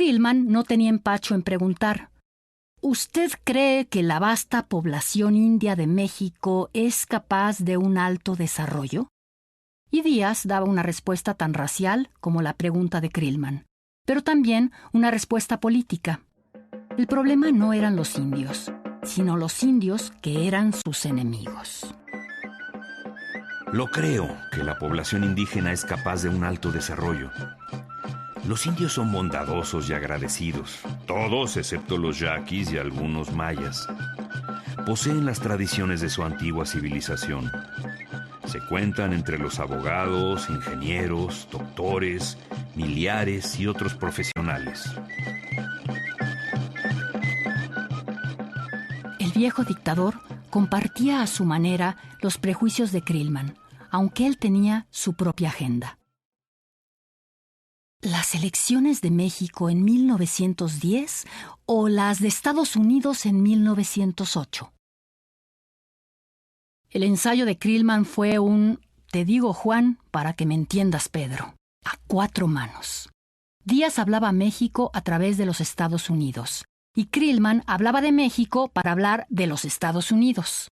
Creelman no tenía empacho en preguntar: ¿usted cree que la vasta población india de México es capaz de un alto desarrollo? Y Díaz daba una respuesta tan racial como la pregunta de Creelman, pero también una respuesta política. El problema no eran los indios, sino los indios que eran sus enemigos. Lo creo, que la población indígena es capaz de un alto desarrollo. Los indios son bondadosos y agradecidos, todos excepto los yaquis y algunos mayas. Poseen las tradiciones de su antigua civilización. Se cuentan entre los abogados, ingenieros, doctores, miliares y otros profesionales. El viejo dictador compartía a su manera los prejuicios de Creelman, aunque él tenía su propia agenda. ¿Las elecciones de México en 1910 o las de Estados Unidos en 1908? El ensayo de Creelman fue un «te digo, Juan, para que me entiendas, Pedro», a 4 manos. Díaz hablaba a México a través de los Estados Unidos, y Creelman hablaba de México para hablar de los Estados Unidos.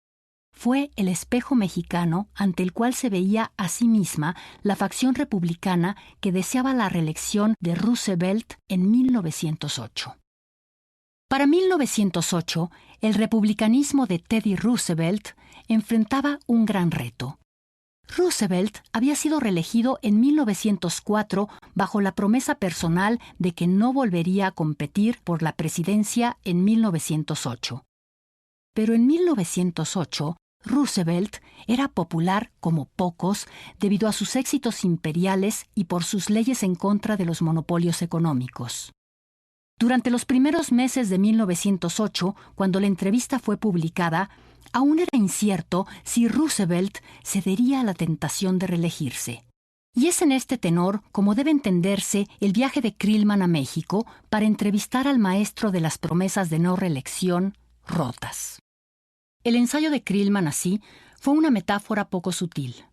Fue el espejo mexicano ante el cual se veía a sí misma la facción republicana que deseaba la reelección de Roosevelt en 1908. Para 1908, el republicanismo de Teddy Roosevelt enfrentaba un gran reto. Roosevelt había sido reelegido en 1904 bajo la promesa personal de que no volvería a competir por la presidencia en 1908. Pero en 1908, Roosevelt era popular como pocos debido a sus éxitos imperiales y por sus leyes en contra de los monopolios económicos. Durante los primeros meses de 1908, cuando la entrevista fue publicada, aún era incierto si Roosevelt cedería a la tentación de reelegirse. Y es en este tenor como debe entenderse el viaje de Creelman a México para entrevistar al maestro de las promesas de no reelección, rotas. El ensayo de Creelman así fue una metáfora poco sutil.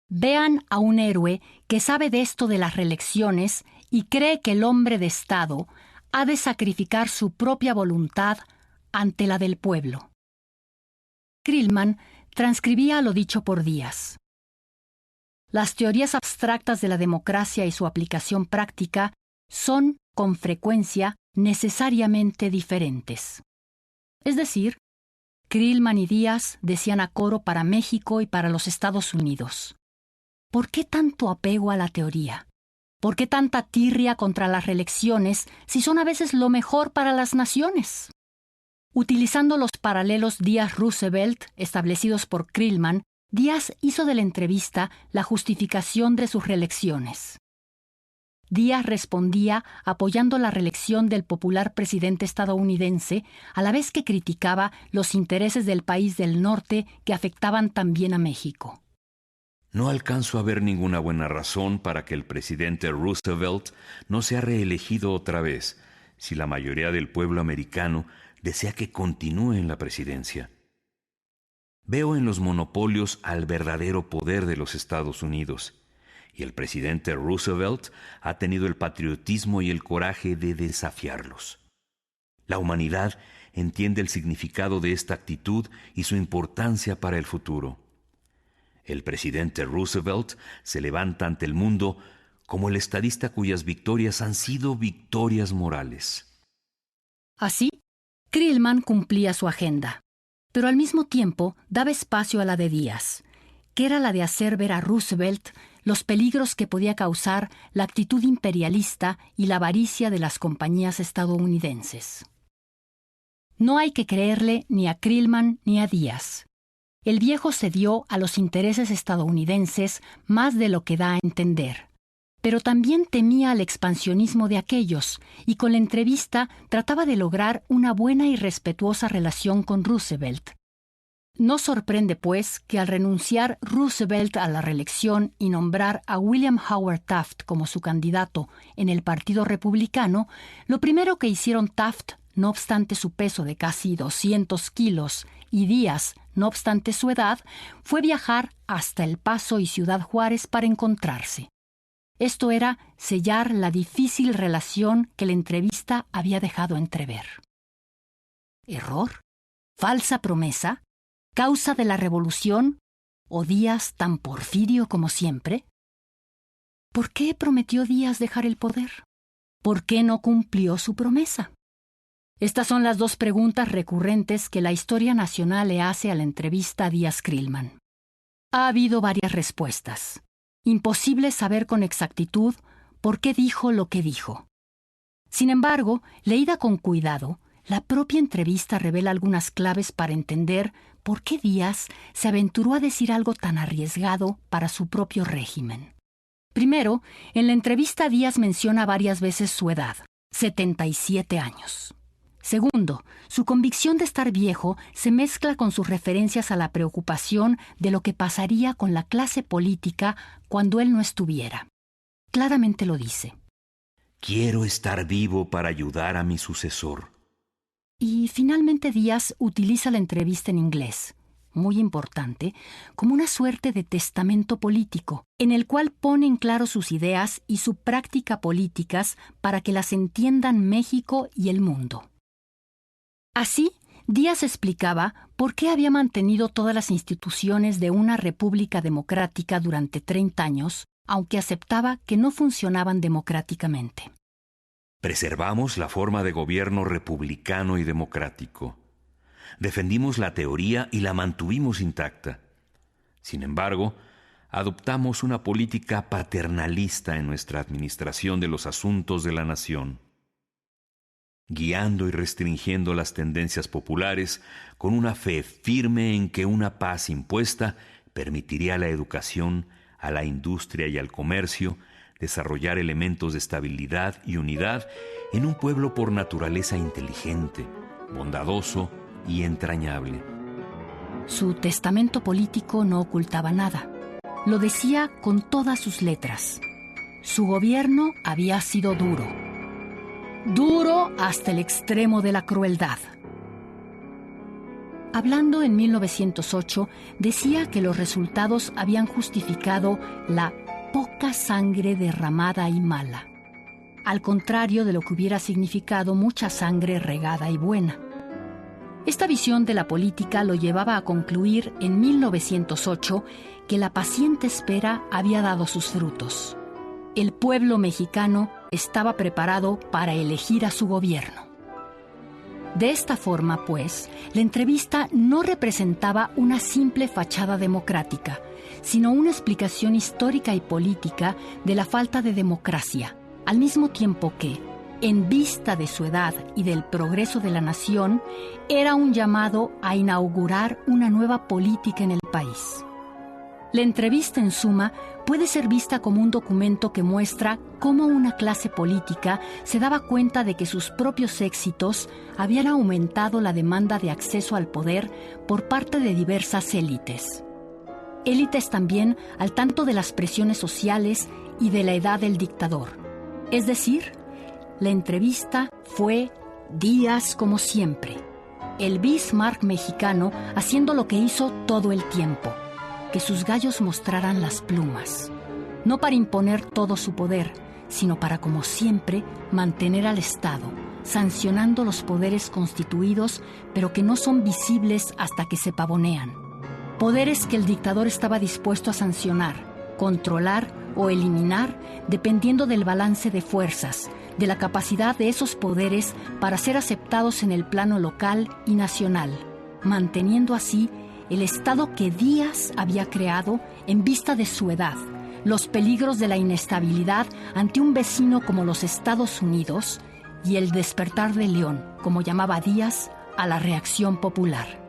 Vean a un héroe que sabe de esto de las reelecciones y cree que el hombre de Estado ha de sacrificar su propia voluntad ante la del pueblo. Creelman transcribía lo dicho por Díaz. Las teorías abstractas de la democracia y su aplicación práctica son, con frecuencia, necesariamente diferentes. Es decir, Creelman y Díaz decían a coro para México y para los Estados Unidos: ¿por qué tanto apego a la teoría? ¿Por qué tanta tirria contra las reelecciones si son a veces lo mejor para las naciones? Utilizando los paralelos Díaz-Roosevelt establecidos por Creelman, Díaz hizo de la entrevista la justificación de sus reelecciones. Díaz respondía apoyando la reelección del popular presidente estadounidense, a la vez que criticaba los intereses del país del norte que afectaban también a México. No alcanzo a ver ninguna buena razón para que el presidente Roosevelt no sea reelegido otra vez, si la mayoría del pueblo americano desea que continúe en la presidencia. Veo en los monopolios al verdadero poder de los Estados Unidos, y el presidente Roosevelt ha tenido el patriotismo y el coraje de desafiarlos. La humanidad entiende el significado de esta actitud y su importancia para el futuro. El presidente Roosevelt se levanta ante el mundo como el estadista cuyas victorias han sido victorias morales. Así, Creelman cumplía su agenda, pero al mismo tiempo daba espacio a la de Díaz, que era la de hacer ver a Roosevelt los peligros que podía causar la actitud imperialista y la avaricia de las compañías estadounidenses. No hay que creerle ni a Creelman ni a Díaz. El viejo cedió a los intereses estadounidenses más de lo que da a entender, pero también temía al expansionismo de aquellos y con la entrevista trataba de lograr una buena y respetuosa relación con Roosevelt. No sorprende, pues, que al renunciar Roosevelt a la reelección y nombrar a William Howard Taft como su candidato en el Partido Republicano, lo primero que hicieron Taft, no obstante su peso de casi 200 kilos, y Díaz, no obstante su edad, fue viajar hasta El Paso y Ciudad Juárez para encontrarse. Esto era sellar la difícil relación que la entrevista había dejado entrever. ¿Error? ¿Falsa promesa? ¿Causa de la revolución? ¿O Díaz tan porfirio como siempre? ¿Por qué prometió Díaz dejar el poder? ¿Por qué no cumplió su promesa? Estas son las dos preguntas recurrentes que la historia nacional le hace a la entrevista a Díaz-Creelman. Ha habido varias respuestas. Imposible saber con exactitud por qué dijo lo que dijo. Sin embargo, leída con cuidado, la propia entrevista revela algunas claves para entender por qué Díaz se aventuró a decir algo tan arriesgado para su propio régimen. Primero, en la entrevista Díaz menciona varias veces su edad, 77 años. Segundo, su convicción de estar viejo se mezcla con sus referencias a la preocupación de lo que pasaría con la clase política cuando él no estuviera. Claramente lo dice. Quiero estar vivo para ayudar a mi sucesor. Y finalmente Díaz utiliza la entrevista en inglés, muy importante, como una suerte de testamento político, en el cual pone en claro sus ideas y su práctica políticas para que las entiendan México y el mundo. Así, Díaz explicaba por qué había mantenido todas las instituciones de una república democrática durante 30 años, aunque aceptaba que no funcionaban democráticamente. Preservamos la forma de gobierno republicano y democrático. Defendimos la teoría y la mantuvimos intacta. Sin embargo, adoptamos una política paternalista en nuestra administración de los asuntos de la nación, guiando y restringiendo las tendencias populares con una fe firme en que una paz impuesta permitiría a la educación, a la industria y al comercio desarrollar elementos de estabilidad y unidad en un pueblo por naturaleza inteligente, bondadoso y entrañable. Su testamento político no ocultaba nada. Lo decía con todas sus letras. Su gobierno había sido duro. Duro hasta el extremo de la crueldad. Hablando en 1908, decía que los resultados habían justificado la poca sangre derramada y mala, al contrario de lo que hubiera significado mucha sangre regada y buena. Esta visión de la política lo llevaba a concluir en 1908 que la paciente espera había dado sus frutos. El pueblo mexicano estaba preparado para elegir a su gobierno. De esta forma, pues, la entrevista no representaba una simple fachada democrática, sino una explicación histórica y política de la falta de democracia, al mismo tiempo que, en vista de su edad y del progreso de la nación, era un llamado a inaugurar una nueva política en el país. La entrevista, en suma, puede ser vista como un documento que muestra cómo una clase política se daba cuenta de que sus propios éxitos habían aumentado la demanda de acceso al poder por parte de diversas élites. Élites también al tanto de las presiones sociales y de la edad del dictador. Es decir, la entrevista fue Díaz como siempre, el Bismarck mexicano haciendo lo que hizo todo el tiempo, que sus gallos mostraran las plumas, no para imponer todo su poder, sino para, como siempre, mantener al Estado, sancionando los poderes constituidos, pero que no son visibles hasta que se pavonean. Poderes que el dictador estaba dispuesto a sancionar, controlar o eliminar, dependiendo del balance de fuerzas, de la capacidad de esos poderes para ser aceptados en el plano local y nacional, manteniendo así el Estado que Díaz había creado en vista de su edad, los peligros de la inestabilidad ante un vecino como los Estados Unidos y el despertar de León, como llamaba Díaz, a la reacción popular.